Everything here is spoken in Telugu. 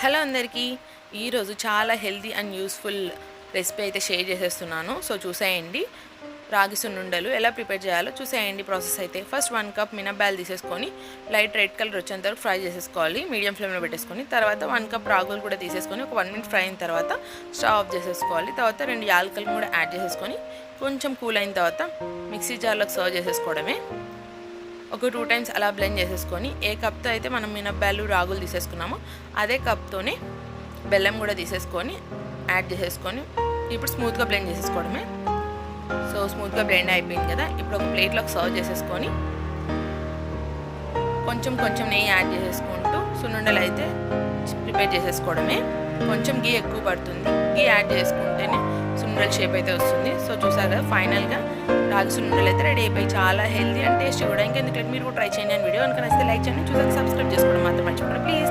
హలో అందరికీ ఈరోజు చాలా హెల్తీ అండ్ యూస్ఫుల్ రెసిపీ అయితే షేర్ చేసేస్తున్నాను. సో చూసేయండి. రాగి సున్నుండలు ఎలా ప్రిపేర్ చేయాలో చూసేయండి. ప్రాసెస్ అయితే ఫస్ట్ 1 కప్ మినప్పాలు తీసేసుకొని లైట్ రెడ్ కలర్ వచ్చేంత వరకు ఫ్రై చేసేసుకోవాలి. మీడియం ఫ్లేమ్లో పెట్టేసుకొని తర్వాత 1 కప్ రాగులు కూడా తీసేసుకొని ఒక 1 మినిట్ ఫ్రై అయిన తర్వాత స్టవ్ ఆఫ్ చేసేసుకోవాలి. తర్వాత 2 యాలకులు కూడా యాడ్ చేసేసుకొని కొంచెం కూల్ అయిన తర్వాత మిక్సీ జార్లోకి సర్వ్ చేసేసుకోవడమే. ఒక 2 టైమ్స్ అలా బ్లెండ్ చేసేసుకొని ఏ కప్తో అయితే మనం మినప్పాలు రాగులు తీసేసుకున్నామో అదే కప్తోనే బెల్లం కూడా తీసేసుకొని యాడ్ చేసేసుకొని ఇప్పుడు స్మూత్గా బ్లెండ్ చేసేసుకోవడమే. సో స్మూత్గా బ్లెండ్ అయిపోయింది కదా. ఇప్పుడు ఒక ప్లేట్లోకి సర్వ్ చేసేసుకొని కొంచెం కొంచెం నెయ్యి యాడ్ చేసేసుకుంటూ సున్నుండలు అయితే ప్రిపేర్ చేసేసుకోవడమే. కొంచెం గీ ఎక్కువ పడుతుంది. గీ యాడ్ చేసుకుంటేనే సున్నుండల షేప్ అయితే వస్తుంది. సో చూసారు కదా, ఫైనల్గా రాగి సున్నుండలు అయితే రెడీ అయిపోయి చాలా హెల్తీ అండ్ టేస్టీ కూడా. ఇంకెందుకంటే మీరు కూడా ట్రై చేయండి. అండ్ వీడియో కనుక నచ్చితే లైక్ చేయండి. చూసాక సబ్స్క్రైబ్ చేసుకోవడం మాత్రం మర్చిపోండి ప్లీజ్.